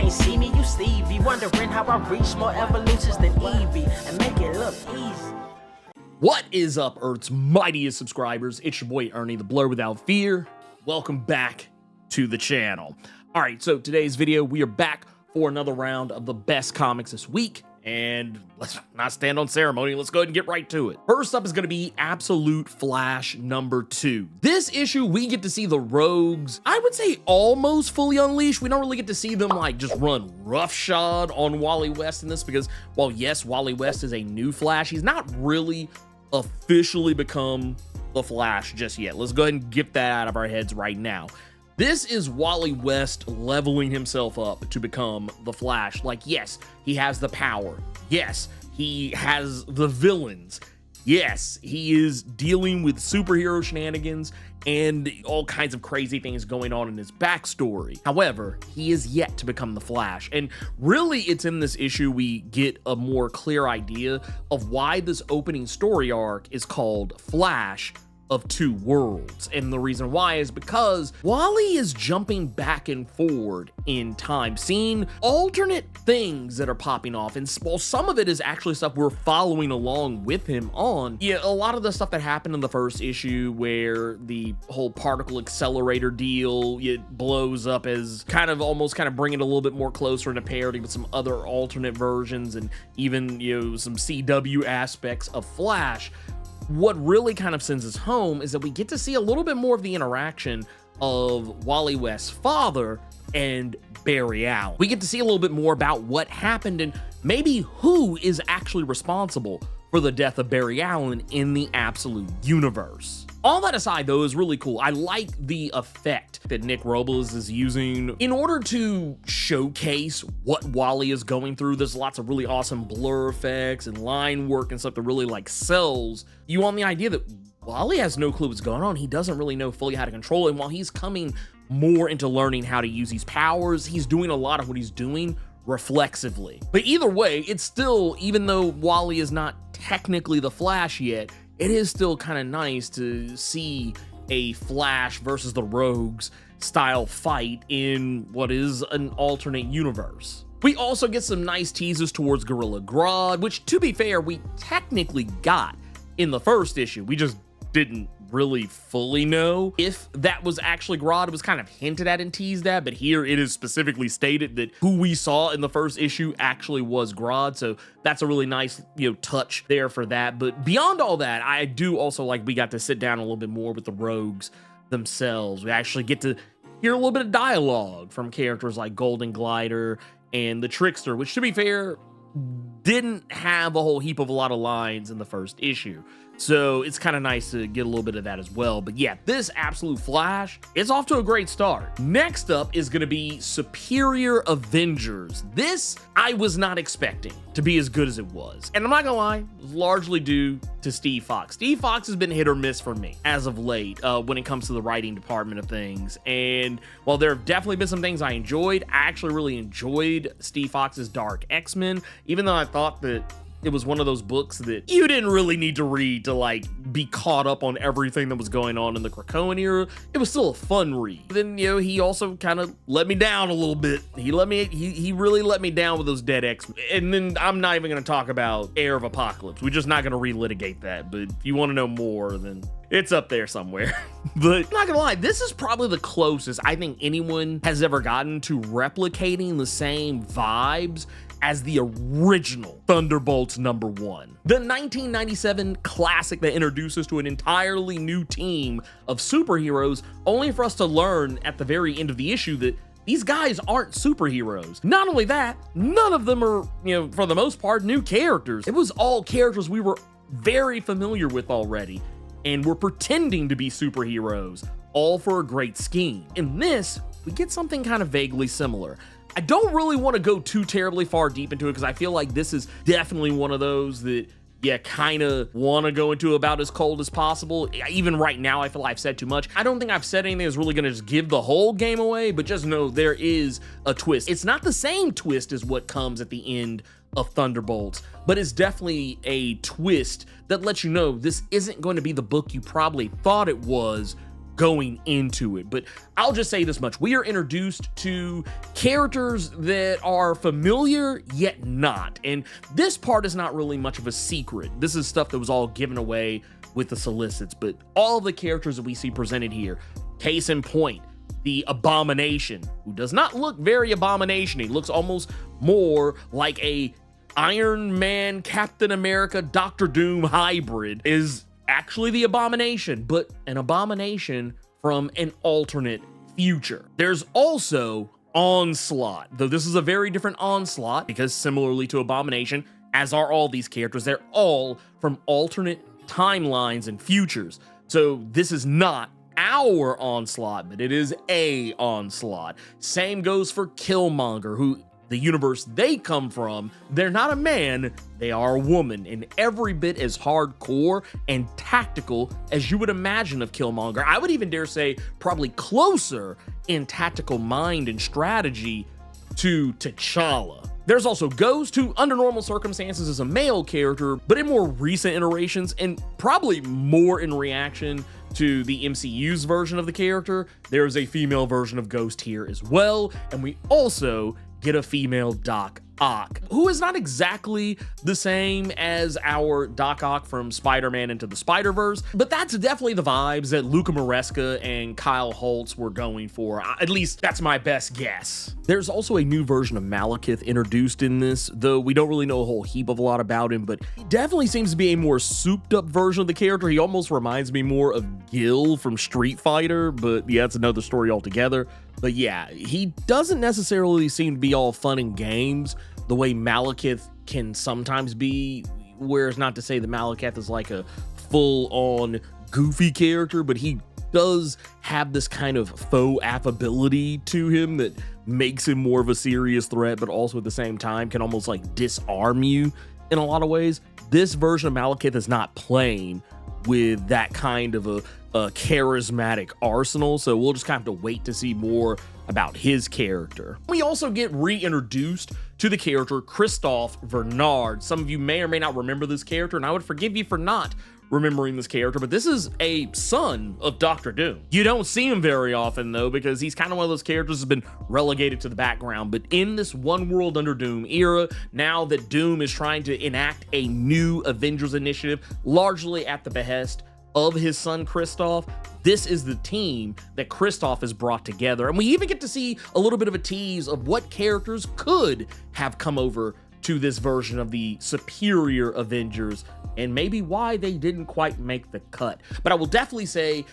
ain't see me, you Stevie. Wondering how I reach more evolutions than Eevee and make it look easy. What is up, Earth's mightiest subscribers? It's your boy Ernie, the Blerd without fear. Welcome back to the channel. All right, so today's video, we are back for another round of the best comics this week. And let's not stand on ceremony. Let's go ahead and get right to it. First up is going to be Absolute Flash #2. This issue, we get to see the Rogues, I would say almost fully unleashed. We don't really get to see them like just run roughshod on Wally West in this because, while yes, Wally West is a new Flash, he's not really officially become the Flash just yet. Let's go ahead and get that out of our heads right now. This is Wally West leveling himself up to become the Flash. Like, yes, he has the power. Yes, he has the villains. Yes, he is dealing with superhero shenanigans and all kinds of crazy things going on in his backstory. However, he is yet to become the Flash. And really, it's in this issue we get a more clear idea of why this opening story arc is called Flash of Two Worlds. And the reason why is because Wally is jumping back and forward in time, seeing alternate things that are popping off. And while some of it is actually stuff we're following along with him on, yeah, a lot of the stuff that happened in the first issue where the whole particle accelerator deal, it blows up as almost bringing it a little bit more closer into parody with some other alternate versions and even, some CW aspects of Flash. What really kind of sends us home is that we get to see a little bit more of the interaction of Wally West's father and Barry Allen. We get to see a little bit more about what happened and maybe who is actually responsible for the death of Barry Allen in the Absolute universe. All that aside, though, is really cool. I like the effect that Nick Robles is using in order to showcase what Wally is going through. There's lots of really awesome blur effects and line work and stuff that really sells you on the idea that Wally has no clue what's going on. He doesn't really know fully how to control it. And while he's coming more into learning how to use these powers, he's doing a lot of what he's doing reflexively. But either way, it's still, even though Wally is not technically the Flash yet, it is still kind of nice to see a Flash versus the Rogues style fight in what is an alternate universe. We also get some nice teasers towards Gorilla Grodd, which, to be fair, we technically got in the first issue. We just didn't really fully know if that was actually Grodd. It was kind of hinted at and teased at, but here it is specifically stated that who we saw in the first issue actually was Grodd, so that's a really nice, touch there for that. But beyond all that, I do also like we got to sit down a little bit more with the Rogues themselves. We actually get to hear a little bit of dialogue from characters like Golden Glider and the Trickster, which, to be fair, didn't have a whole heap of a lot of lines in the first issue. So it's kind of nice to get a little bit of that as well. But yeah, this Absolute Flash is off to a great start. Next up is going to be Superior Avengers. This I was not expecting to be as good as it was. And I'm not gonna lie, it was largely due to Steve Fox. Steve Fox has been hit or miss for me as of late when it comes to the writing department of things. And while there have definitely been some things I enjoyed, I actually really enjoyed Steve Fox's Dark X-Men, even though I thought that it was one of those books that you didn't really need to read to be caught up on everything that was going on in the Krakoan era. It was still a fun read. Then, he also kind of let me down a little bit. He really let me down with those dead X-Men. And then I'm not even going to talk about Heir of Apocalypse. We're just not going to relitigate that. But if you want to know more, then it's up there somewhere. But I'm not gonna lie, this is probably the closest I think anyone has ever gotten to replicating the same vibes as the original Thunderbolts #1. The 1997 classic that introduces us to an entirely new team of superheroes, only for us to learn at the very end of the issue that these guys aren't superheroes. Not only that, none of them are, for the most part, new characters. It was all characters we were very familiar with already, and we're pretending to be superheroes, all for a great scheme. In this, we get something kind of vaguely similar. I don't really want to go too terribly far deep into it because I feel like this is definitely one of those that you kind of want to go into about as cold as possible. Even right now, I feel like I've said too much. I don't think I've said anything that's really going to just give the whole game away, but just know there is a twist. It's not the same twist as what comes at the end of Thunderbolts, but it's definitely a twist that lets you know this isn't going to be the book you probably thought it was going into it. But I'll just say this much. We are introduced to characters that are familiar yet not. And this part is not really much of a secret. This is stuff that was all given away with the solicits, but all of the characters that we see presented here, case in point, the Abomination, who does not look very abomination. He looks almost more like a Iron Man, Captain America, Doctor Doom hybrid, is actually the Abomination, but an Abomination from an alternate future. There's also Onslaught, though this is a very different Onslaught, because similarly to Abomination, as are all these characters, they're all from alternate timelines and futures. So this is not our Onslaught, but it is a Onslaught. Same goes for Killmonger, who the universe they come from, they're not a man, they are a woman, and every bit as hardcore and tactical as you would imagine of Killmonger. I would even dare say probably closer in tactical mind and strategy to T'Challa. There's also Ghost, who under normal circumstances is a male character, but in more recent iterations, and probably more in reaction to the MCU's version of the character, there is a female version of Ghost here as well, and we also get a female Doc Ock, who is not exactly the same as our Doc Ock from Spider-Man Into the Spider-Verse, but that's definitely the vibes that Luca Maresca and Kyle Holtz were going for. At least that's my best guess. There's also a new version of Malekith introduced in this, though we don't really know a whole heap of a lot about him, but he definitely seems to be a more souped up version of the character. He almost reminds me more of Gil from Street Fighter, but yeah, that's another story altogether. But yeah, he doesn't necessarily seem to be all fun and games the way Malekith can sometimes be, whereas not to say that Malekith is like a full-on goofy character, but he does have this kind of faux affability to him that makes him more of a serious threat, but also at the same time can almost like disarm you in a lot of ways. This version of Malekith is not playing with that kind of a charismatic arsenal, so we'll just kind of have to wait to see more about his character. We also get reintroduced to the character Christophe Bernard. Some of you may or may not remember this character, and I would forgive you for not remembering this character, but this is a son of Doctor Doom. You don't see him very often though, because he's kind of one of those characters that's been relegated to the background. But in this One World Under Doom era, now that Doom is trying to enact a new Avengers initiative, largely at the behest of his son Christophe, this is the team that Christophe has brought together. And we even get to see a little bit of a tease of what characters could have come over to this version of the superior Avengers, and maybe why they didn't quite make the cut. But I will definitely say,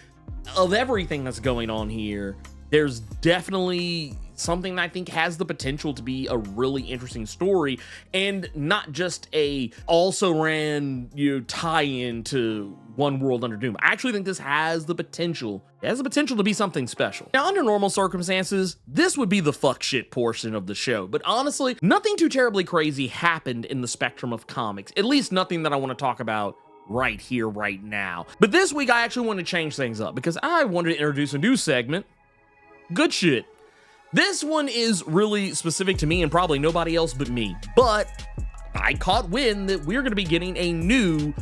of everything that's going on here, there's definitely something that I think has the potential to be a really interesting story, and not just a also ran tie-in to One World Under Doom. I actually think this has the potential. It has the potential to be something special. Now, under normal circumstances, this would be the fuck shit portion of the show, but honestly, nothing too terribly crazy happened in the spectrum of comics. At least nothing that I want to talk about right here, right now. But this week, I actually want to change things up because I wanted to introduce a new segment, Good Shit. This one is really specific to me and probably nobody else but me, but I caught wind that we're going to be getting a new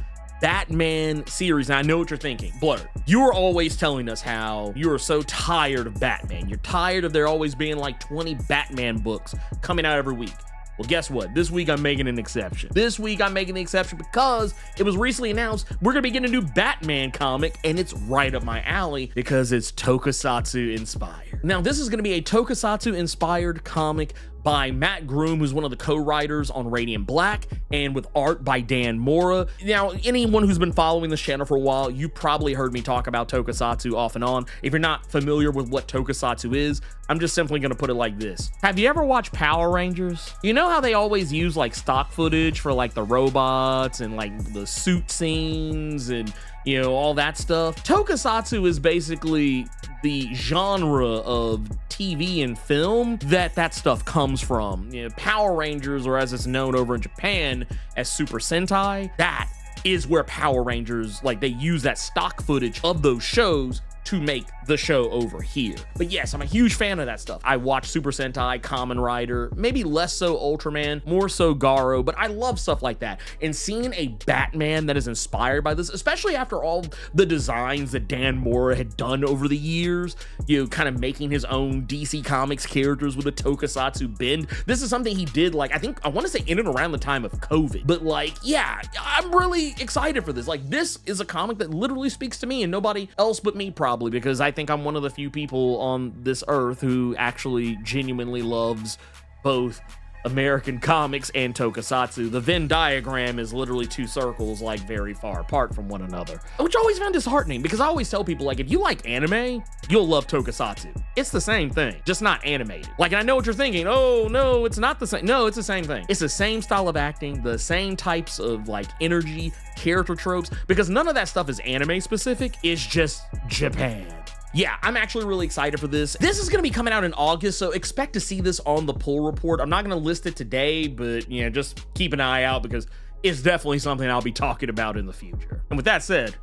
Batman series. And I know what you're thinking. Blerd, you are always telling us how you are so tired of Batman. You're tired of there always being like 20 Batman books coming out every week. Well, guess what? This week I'm making an exception. This week I'm making the exception because it was recently announced we're gonna be getting a new Batman comic, and it's right up my alley because it's Tokusatsu inspired. Now, this is gonna be a Tokusatsu inspired comic by Matt Groom, who's one of the co-writers on Radiant Black, and with art by Dan Mora. Now, anyone who's been following this channel for a while, you probably heard me talk about Tokusatsu off and on. If you're not familiar with what Tokusatsu is, I'm just simply gonna put it like this. Have you ever watched Power Rangers? You know how they always use like stock footage for like the robots and like the suit scenes and all that stuff? Tokusatsu is basically the genre of TV and film that stuff comes from. Power Rangers, or as it's known over in Japan as Super Sentai, that is where Power Rangers, like, they use that stock footage of those shows to make the show over here. But yes, I'm a huge fan of that stuff. I watch Super Sentai, Kamen Rider, maybe less so Ultraman, more so Garo, but I love stuff like that. And seeing a Batman that is inspired by this, especially after all the designs that Dan Mora had done over the years, you know, kind of making his own DC Comics characters with a tokusatsu bend. This is something he did, like, I want to say in and around the time of COVID. But like, yeah, I'm really excited for this. Like, this is a comic that literally speaks to me and nobody else but me, probably, because I think I'm one of the few people on this earth who actually genuinely loves both American comics and tokusatsu. The Venn diagram is literally two circles, like, very far apart from one another, which I always found disheartening, because I always tell people, like, if you like anime, you'll love tokusatsu. It's the same thing, just not animated. Like, and I know what you're thinking, oh no, it's not the same. No, it's the same thing. It's the same style of acting, the same types of, like, energy, character tropes, because none of that stuff is anime specific. It's just Japan. Yeah, I'm actually really excited for this. This is gonna be coming out in August, so expect to see this on the pull report. I'm not gonna list it today, but you know, just keep an eye out, because it's definitely something I'll be talking about in the future. And with that said,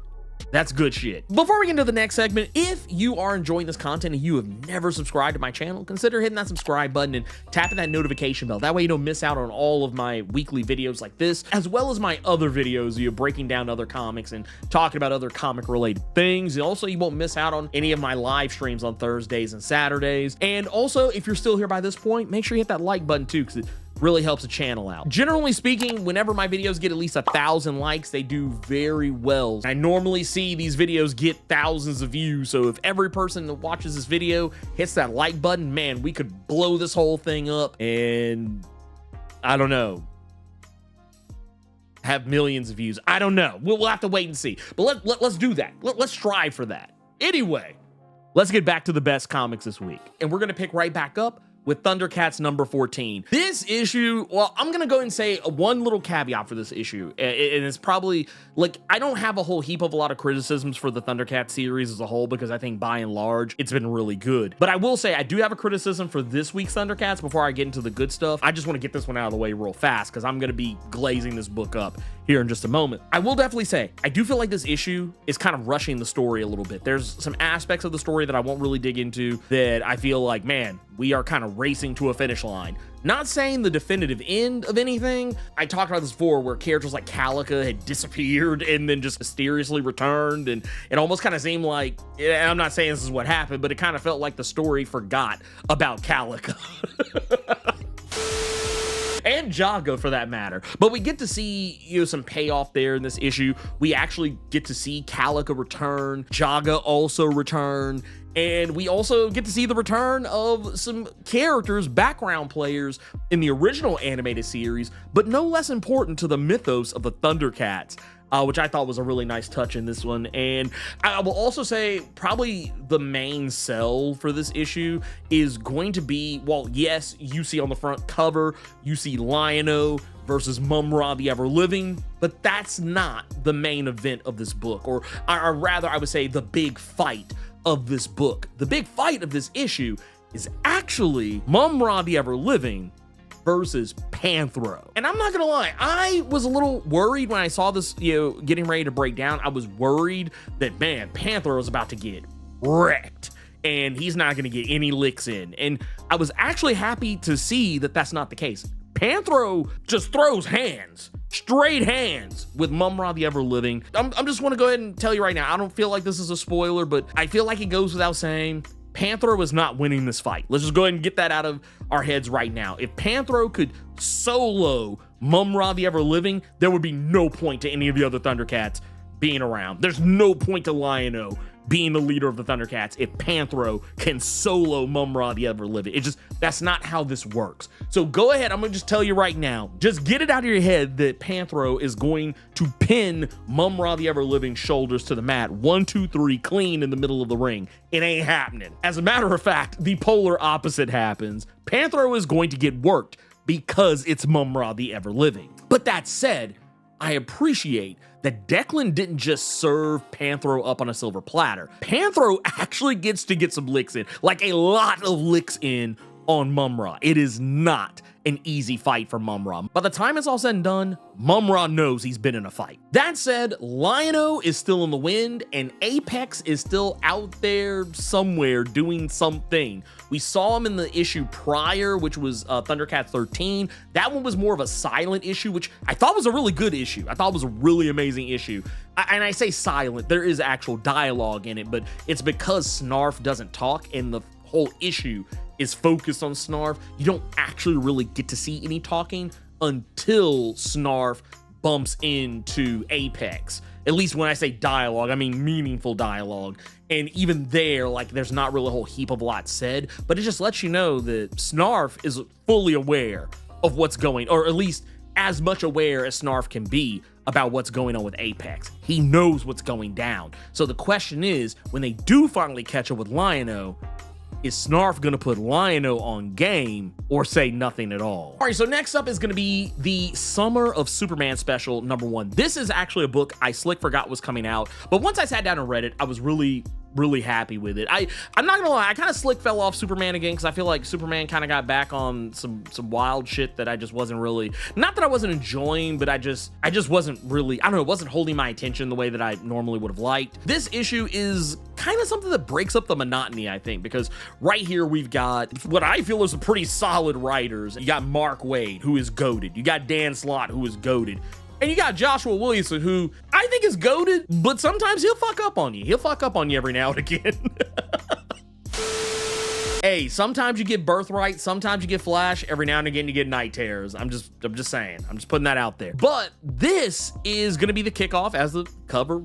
that's good shit. Before we get into the next segment, if you are enjoying this content and you have never subscribed to my channel, consider hitting that subscribe button and tapping that notification bell. That way you don't miss out on all of my weekly videos like this, as well as my other videos, you know, breaking down other comics and talking about other comic related things. And also, you won't miss out on any of my live streams on Thursdays and Saturdays. And also, if you're still here by this point, make sure you hit that like button too, because it really helps the channel out. Generally speaking, whenever my videos get at least 1,000 likes, they do very well. I normally see these videos get thousands of views, so if every person that watches this video hits that like button, man, we could blow this whole thing up and, I don't know, have millions of views. I don't know. We'll have to wait and see. But let's do that. Let's strive for that. Anyway, let's get back to the best comics this week. And we're going to pick right back up with Thundercats number 14. This issue, well, I'm gonna go and say one little caveat for this issue, and it's probably, like, I don't have a whole heap of a lot of criticisms for the Thundercats series as a whole, because I think by and large it's been really good. But I will say I do have a criticism for this week's Thundercats before I get into the good stuff. I just want to get this one out of the way real fast, because I'm gonna be glazing this book up here in just a moment. I will definitely say I do feel like this issue is kind of rushing the story a little bit. There's some aspects of the story that I won't really dig into that I feel like, man, we are kind of racing to a finish line. Not saying the definitive end of anything. I talked about this before, where characters like Calica had disappeared and then just mysteriously returned, and it almost kind of seemed like, and I'm not saying this is what happened, but it kind of felt like the story forgot about Calica. And Jaga, for that matter. But we get to see, you know, some payoff there in this issue. We actually get to see Calica return, Jaga also return, and we also get to see the return of some characters, background players in the original animated series, but no less important to the mythos of the Thundercats. Which I thought was a really nice touch in this one. And I will also say probably the main sell for this issue is going to be, well, yes, you see on the front cover, you see Lion-O versus Mum-Ra the Ever-Living, but that's not the main event of this book, or rather, I would say the big fight of this book. The big fight of this issue is actually Mum-Ra the Ever-Living versus Panthro. And I'm not gonna lie, I was a little worried when I saw this, you know, getting ready to break down. I was worried that, man, Panthro was about to get wrecked and he's not gonna get any licks in. And I was actually happy to see that that's not the case. Panthro just throws hands, straight hands, with Mum-Ra the Ever-Living. I'm just want to go ahead and tell you right now, I don't feel like this is a spoiler, but I feel like it goes without saying, Panthro is not winning this fight. Let's just go ahead and get that out of our heads right now. If Panthro could solo Mum-Ra the Ever-Living, there would be no point to any of the other Thundercats being around. There's no point to Lion-O being the leader of the Thundercats if Panthro can solo Mum-Ra the Ever-Living. It's just, that's not how this works. So go ahead, I'm gonna just tell you right now, just get it out of your head that Panthro is going to pin Mum-Ra the Ever-Living's shoulders to the mat, 1, 2, 3, clean in the middle of the ring. It ain't happening. As a matter of fact, the polar opposite happens. Panthro is going to get worked because it's Mum-Ra the Ever-Living. But that said, I appreciate that Declan didn't just serve Panthro up on a silver platter. Panthro actually gets to get some licks in, like a lot of licks in on Mum-Ra. It is not an easy fight for Mum-Ra. By the time it's all said and done, Mum-Ra knows he's been in a fight. That said, Lion-O is still in the wind, and Apex is still out there somewhere doing something. We saw him in the issue prior, which was Thundercats 13. That one was more of a silent issue, which I thought was a really good issue. I thought it was a really amazing issue. And I say silent, there is actual dialogue in it, but it's because Snarf doesn't talk, and the whole issue is focused on Snarf. You don't actually really get to see any talking until Snarf bumps into Apex. At least when I say dialogue, I mean meaningful dialogue. And even there, like, there's not really a whole heap of a lot said, but it just lets you know that Snarf is fully aware of what's going, or at least as much aware as Snarf can be about what's going on with Apex. He knows what's going down. So the question is, when they do finally catch up with Lion-O, is Snarf gonna put Lion-O on game or say nothing at all? All right, so next up is gonna be the Summer of Superman special #1. This is actually a book I slick forgot was coming out, but once I sat down and read it, I was really happy with it. I'm not gonna lie, I kind of slick fell off Superman again because I feel like Superman kind of got back on some wild shit that I just wasn't really, not that I wasn't enjoying, but I just wasn't really, I don't know, it wasn't holding my attention the way that I normally would have liked. This issue is kind of something that breaks up the monotony, I think, because right here we've got what I feel is a pretty solid writers. You got Mark Waid, who is goated. You got Dan Slott, who is goated. And you got Joshua Williamson, who I think is goated, but sometimes he'll fuck up on you. He'll fuck up on you every now and again. Hey, sometimes you get Birthright, sometimes you get Flash, every now and again you get Night Terrors. I'm just saying. I'm just putting that out there. But this is gonna be the kickoff, as the cover,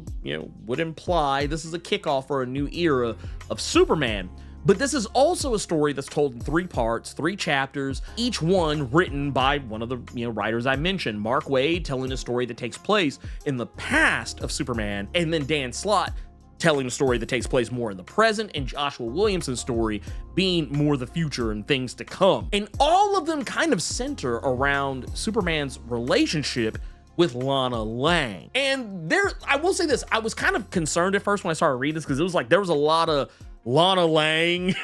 would imply. This is a kickoff for a new era of Superman. But this is also a story that's told in 3 parts, 3 chapters, each one written by one of the writers I mentioned. Mark Waid telling a story that takes place in the past of Superman, and then Dan Slott telling a story that takes place more in the present, and Joshua Williamson's story being more the future and things to come. And all of them kind of center around Superman's relationship with Lana Lang. And I will say this, I was kind of concerned at first when I started reading this, because it was like there was a lot of Lana Lang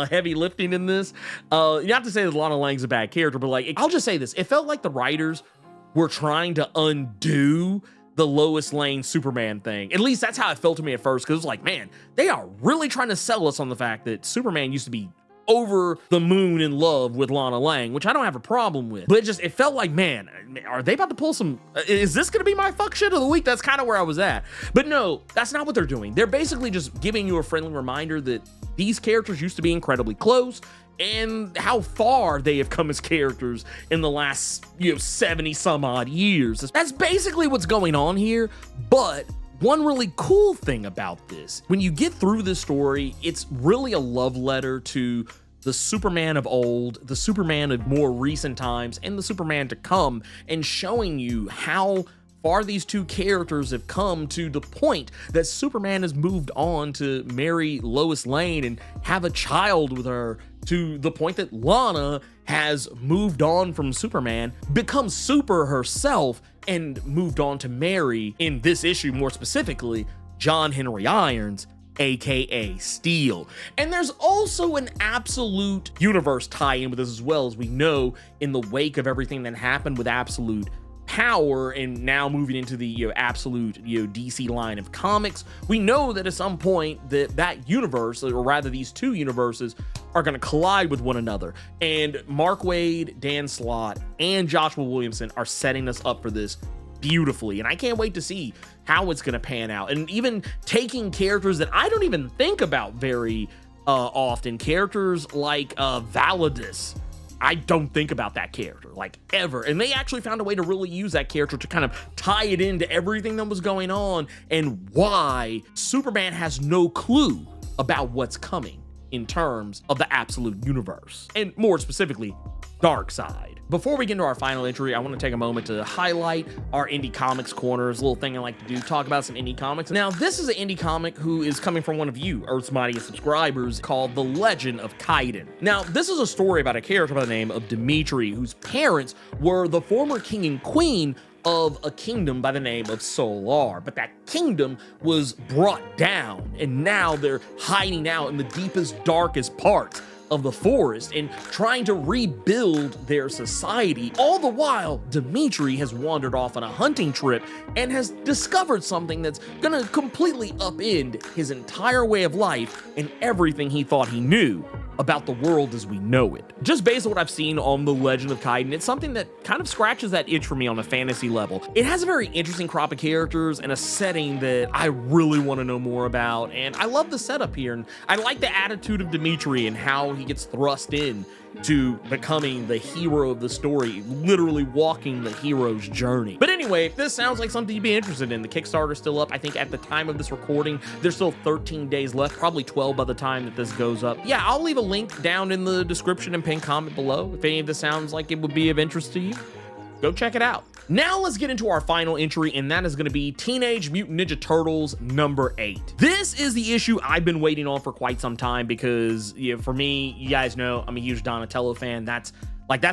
heavy lifting in this. Not to say that Lana Lang's a bad character, but like, I'll just say this, it felt like the writers were trying to undo the Lois Lane Superman thing. At least that's how it felt to me at first, because it was like, man, they are really trying to sell us on the fact that Superman used to be over the moon in love with Lana Lang, which I don't have a problem with. But it felt like, man, are they about to pull some, is this gonna be my fuck shit of the week? That's kind of where I was at. But no, that's not what they're doing. They're basically just giving you a friendly reminder that these characters used to be incredibly close, and how far they have come as characters in the last 70 some odd years. That's basically what's going on here. But one really cool thing about this, when you get through this story, it's really a love letter to the Superman of old, the Superman of more recent times, and the Superman to come, and showing you how far these two characters have come, to the point that Superman has moved on to marry Lois Lane and have a child with her, to the point that Lana has moved on from Superman, become super herself, and moved on to marry, in this issue more specifically, John Henry Irons, aka Steel. And there's also an absolute universe tie-in with this as well, as we know in the wake of everything that happened with Absolute Power, and now moving into the absolute DC line of comics, we know that at some point that universe, or rather these two universes, are going to collide with one another. And Mark Waid, Dan Slott, and Joshua Williamson are setting us up for this beautifully, and I can't wait to see how it's going to pan out. And even taking characters that I don't even think about very often, characters like Validus. I don't think about that character, like, ever. And they actually found a way to really use that character to kind of tie it into everything that was going on, and why Superman has no clue about what's coming in terms of the Absolute Universe, and more specifically, Darkseid. Before we get into our final entry, I want to take a moment to highlight our Indie Comics Corner. It's a little thing I like to do, talk about some indie comics. Now, this is an indie comic who is coming from one of you, Earth's Mightiest subscribers, called The Legend of Kaiden. Now, this is a story about a character by the name of Dimitri, whose parents were the former king and queen of a kingdom by the name of Solar, but that kingdom was brought down, and now they're hiding out in the deepest, darkest parts of the forest and trying to rebuild their society. All the while, Dimitri has wandered off on a hunting trip and has discovered something that's gonna completely upend his entire way of life and everything he thought he knew about the world as we know it. Just based on what I've seen on The Legend of Kaiden, it's something that kind of scratches that itch for me on a fantasy level. It has a very interesting crop of characters and a setting that I really want to know more about, and I love the setup here, and I like the attitude of Dimitri and how he gets thrust in to becoming the hero of the story, literally walking the hero's journey. But anyway, if this sounds like something you'd be interested in, the Kickstarter's still up. I think at the time of this recording, there's still 13 days left, probably 12 by the time that this goes up. Yeah, I'll leave a link down in the description and pinned comment below. If any of this sounds like it would be of interest to you, go check it out. Now let's get into our final entry, and that is going to be Teenage Mutant Ninja Turtles number 8. This is the issue I've been waiting on for quite some time because, for me, you guys know I'm a huge Donatello fan. That's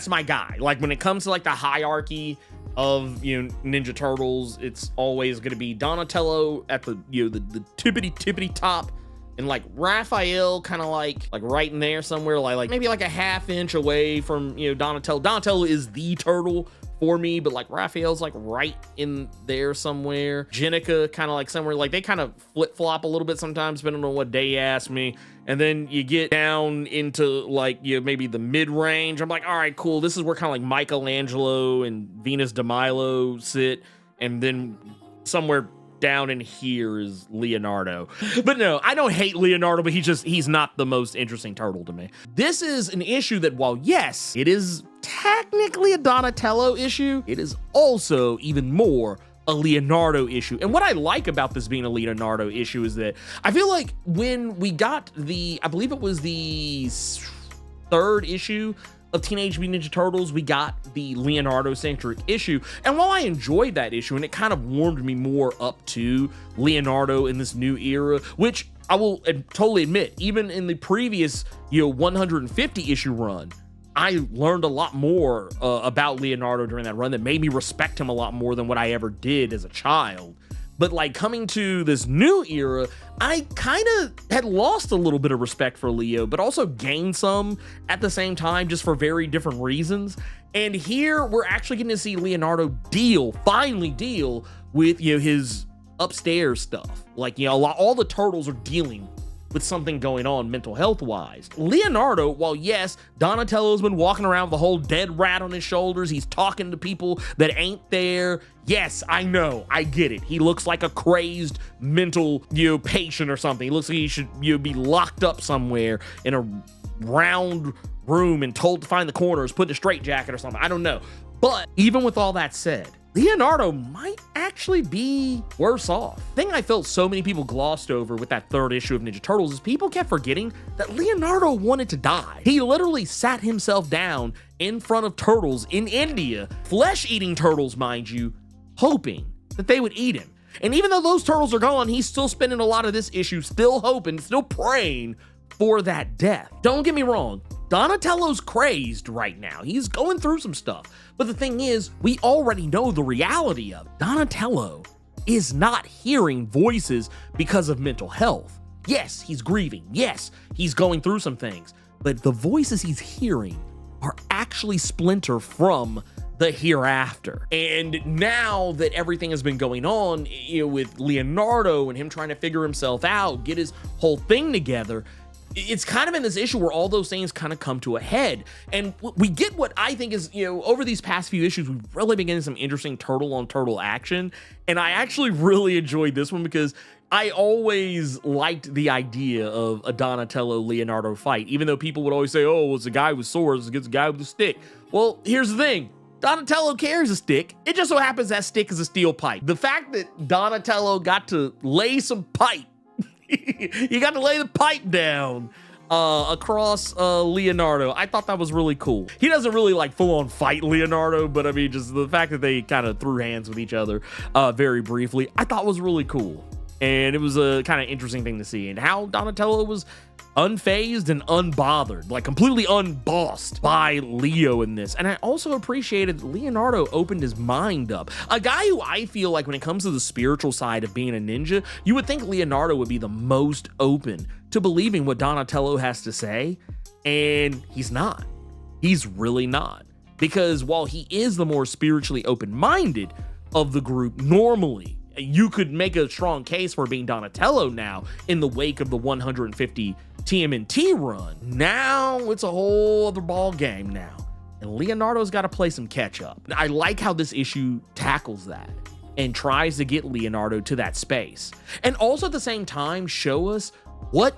my guy. Like, when it comes to like the hierarchy of Ninja Turtles, it's always going to be Donatello at the the tippity top, and like Raphael kind of like right in there somewhere, like maybe like a half inch away from Donatello. Donatello is the turtle for me, but like Raphael's like right in there somewhere. Jenica kind of like somewhere, like they kind of flip-flop a little bit sometimes depending on what day you ask me. And then you get down into like maybe the mid-range. I'm like, all right, cool, this is where kind of like Michelangelo and Venus de Milo sit, and then somewhere down in here is Leonardo. But no, I don't hate Leonardo, but he's not the most interesting turtle to me. This is an issue that, while yes, it is technically a Donatello issue, it is also even more a Leonardo issue. And what I like about this being a Leonardo issue is that I feel like when we got I believe it was the 3rd issue of Teenage Mutant Ninja Turtles, we got the Leonardo-centric issue. And while I enjoyed that issue, and it kind of warmed me more up to Leonardo in this new era, which I will totally admit, even in the previous 150 issue run, I learned a lot more about Leonardo during that run that made me respect him a lot more than what I ever did as a child. But like coming to this new era, I kind of had lost a little bit of respect for Leo, but also gained some at the same time, just for very different reasons. And here we're actually getting to see Leonardo finally deal with his upstairs stuff. Like all the turtles are dealing with something going on mental health wise. Leonardo, while yes, Donatello's been walking around with a whole dead rat on his shoulders, he's talking to people that ain't there. Yes, I know, I get it. He looks like a crazed mental patient or something. He looks like he should be locked up somewhere in a round room and told to find the corners, put in a straitjacket or something. I don't know. But even with all that said, Leonardo might actually be worse off. The thing I felt so many people glossed over with that 3rd issue of Ninja Turtles is people kept forgetting that Leonardo wanted to die. He literally sat himself down in front of turtles in India, flesh-eating turtles, mind you, hoping that they would eat him. And even though those turtles are gone, he's still spending a lot of this issue still hoping, still praying for that death. Don't get me wrong, Donatello's crazed right now. He's going through some stuff. But the thing is, we already know the reality of it. Donatello is not hearing voices because of mental health. Yes, he's grieving. Yes, he's going through some things. But the voices he's hearing are actually Splinter from the hereafter. And now that everything has been going on with Leonardo and him trying to figure himself out, get his whole thing together, it's kind of in this issue where all those things kind of come to a head. And we get what I think is, over these past few issues, we've really been getting some interesting turtle on turtle action. And I actually really enjoyed this one because I always liked the idea of a Donatello Leonardo fight, even though people would always say, oh, it's a guy with swords against a guy with a stick. Well, here's the thing. Donatello carries a stick. It just so happens that stick is a steel pipe. The fact that Donatello got to lay some pipe, he got to lay the pipe down across Leonardo. I thought that was really cool. He doesn't really like full-on fight Leonardo, but I mean, just the fact that they kind of threw hands with each other very briefly, I thought was really cool. And it was a kind of interesting thing to see, and how Donatello was unfazed and unbothered, like completely unbossed by Leo in this. And I also appreciated Leonardo opened his mind up. A guy who I feel like when it comes to the spiritual side of being a ninja, you would think Leonardo would be the most open to believing what Donatello has to say. And he's not. He's really not. Because while he is the more spiritually open-minded of the group, normally, you could make a strong case for being Donatello now in the wake of the 150 TMNT run. Now it's a whole other ball game now. And Leonardo's got to play some catch up. I like how this issue tackles that and tries to get Leonardo to that space. And also at the same time, show us what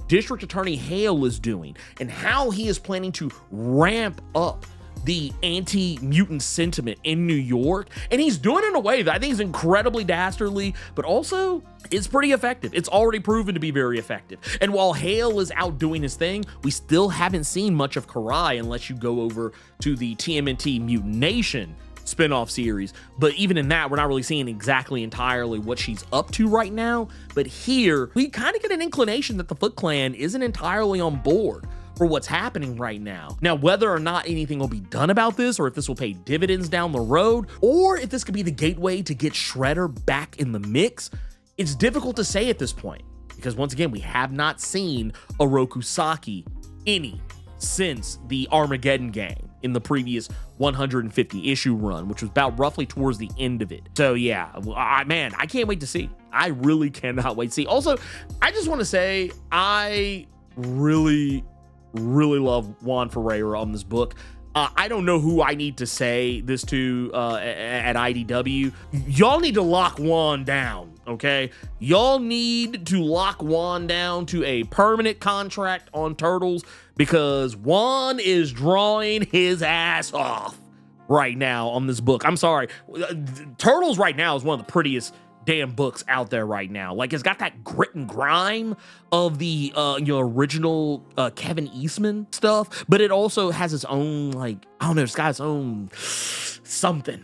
District Attorney Hale is doing and how he is planning to ramp up the anti-mutant sentiment in New York. And he's doing it in a way that I think is incredibly dastardly, but also is pretty effective. It's already proven to be very effective. And while Hale is out doing his thing, we still haven't seen much of Karai unless you go over to the TMNT Mutant Nation spin-off series. But even in that, we're not really seeing exactly entirely what she's up to right now. But here, we kind of get an inclination that the Foot Clan isn't entirely on board for what's happening right now. Now, whether or not anything will be done about this, or if this will pay dividends down the road, or if this could be the gateway to get Shredder back in the mix, it's difficult to say at this point. Because once again, we have not seen Oroku Saki any since the Armageddon game in the previous 150 issue run, which was about roughly towards the end of it. So yeah, man, I can't wait to see. I really cannot wait to see. Also, I just want to say, I really love Juan Ferreira on this book. I don't know who I need to say this to at IDW. Y'all need to lock Juan down, okay? Y'all need to lock Juan down to a permanent contract on Turtles, because Juan is drawing his ass off right now on this book. I'm sorry. Turtles right now is one of the prettiest damn books out there right now. Like, it's got that grit and grime of the original Kevin Eastman stuff, but it also has its own, like, I don't know, it's got its own something.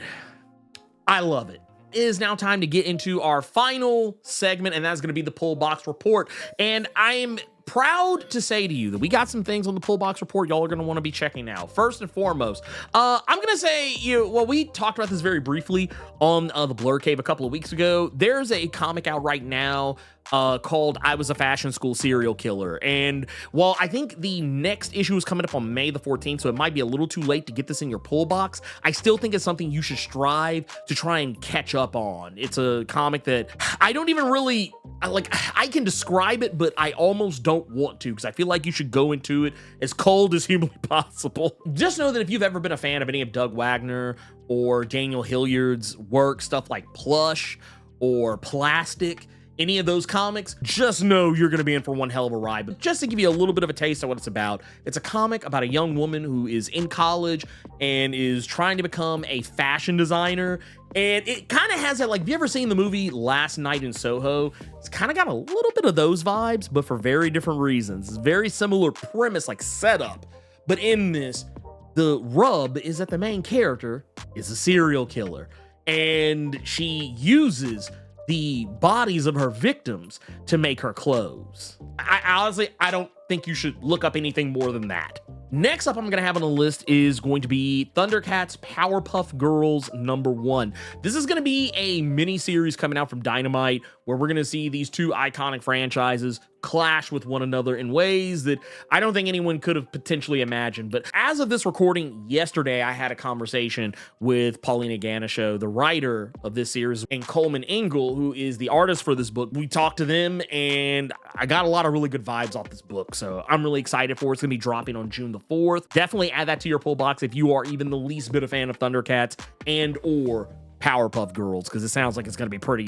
I love it. It is now time to get into our final segment, and that's going to be the Pull Box Report. And I'm proud to say to you that we got some things on the Pull Box Report y'all are going to want to be checking out. First and foremost, I'm going to say, well, we talked about this very briefly on the Blerd Cave a couple of weeks ago. There's a comic out right now called I Was a Fashion School Serial Killer. And while I think the next issue is coming up on May the 14th, so it might be a little too late to get this in your pull box, I still think it's something you should strive to try and catch up on. It's a comic that I don't even really, I can describe it, but I almost don't want to, because I feel like you should go into it as cold as humanly possible. Just know that if you've ever been a fan of any of Doug Wagner or Daniel Hilliard's work, stuff like Plush or Plastic, any of those comics, just know you're going to be in for one hell of a ride. But just to give you a little bit of a taste of what it's about, it's a comic about a young woman who is in college and is trying to become a fashion designer. And it kind of has that, like, have you ever seen the movie Last Night in Soho? It's kind of got a little bit of those vibes, but for very different reasons. It's very similar premise, like setup. But in this, the rub is that the main character is a serial killer, and she uses the bodies of her victims to make her clothes. I honestly, I don't think you should look up anything more than that. Next up I'm going to have on the list is going to be Thundercats Powerpuff Girls #1. This is going to be a mini series coming out from Dynamite where we're going to see these two iconic franchises clash with one another in ways that I don't think anyone could have potentially imagined. But as of this recording yesterday, I had a conversation with Paulina Ganeshow, the writer of this series, and Coleman Ingle, who is the artist for this book. We talked to them and I got a lot of really good vibes off this book. So I'm really excited for it. It's going to be dropping on June the 4th. Definitely add that to your pull box if you are even the least bit a fan of Thundercats and or Powerpuff Girls, because it sounds like it's going to be pretty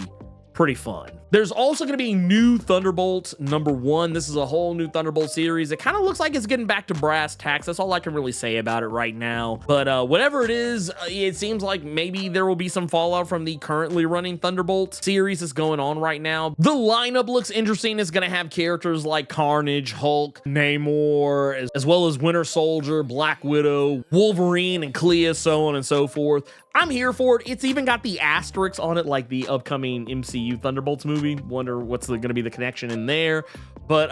fun. There's also going to be new Thunderbolts #1. This is a whole new Thunderbolt series. It kind of looks like it's getting back to brass tacks. That's all I can really say about it right now. But whatever it is, it seems like maybe there will be some fallout from the currently running Thunderbolt series that's going on right now. The lineup looks interesting. It's going to have characters like Carnage, Hulk, Namor, as well as Winter Soldier, Black Widow, Wolverine, and Clea, so on and so forth. I'm here for it. It's even got the asterisks on it, like the upcoming MCU Thunderbolts movie. Wonder what's going to be the connection in there, but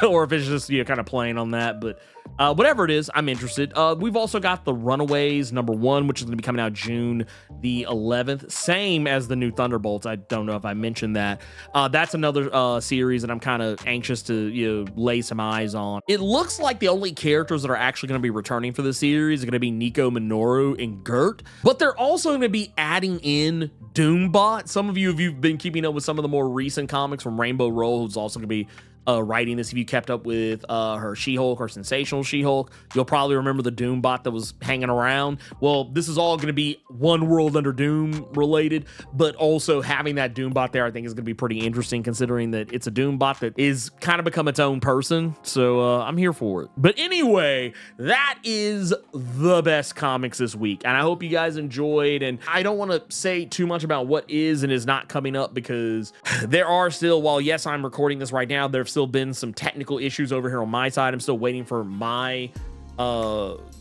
or if it's just kind of playing on that. But whatever it is, I'm interested. We've also got the Runaways #1, which is going to be coming out June the 11th, same as the new Thunderbolts. I don't know if I mentioned that. That's another series that I'm kind of anxious to lay some eyes on. It looks like the only characters that are actually going to be returning for the series are going to be Nico Minoru and Gert, but they're also going to be adding in Doombot. Some of you, if you've been keeping up with some of the more recent comics from Rainbow Roll, who's also going to be writing this, if you kept up with her She-Hulk or Sensational She-Hulk, you'll probably remember the Doombot that was hanging around. Well, this is all going to be One World Under Doom related, but also having that Doombot there, I think is going to be pretty interesting, considering that it's a Doombot that is kind of become its own person. So I'm here for it. But anyway, that is the best comics this week, and I hope you guys enjoyed. And I don't want to say too much about what is and is not coming up, because there are still, while yes, I'm recording this right now, there's still been some technical issues over here on my side. I'm still waiting for my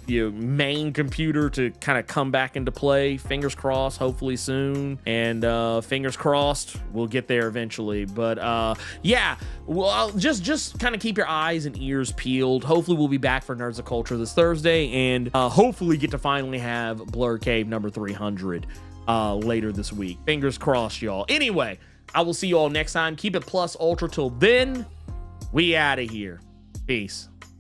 main computer to kind of come back into play. Fingers crossed, hopefully soon, and fingers crossed we'll get there eventually. But yeah, well, just kind of keep your eyes and ears peeled. Hopefully we'll be back for Nerds of Culture this Thursday, and hopefully get to finally have Blerd Cave #300 later this week. Fingers crossed, y'all. Anyway, I will see you all next time. Keep it plus ultra till then. We out of here. Peace.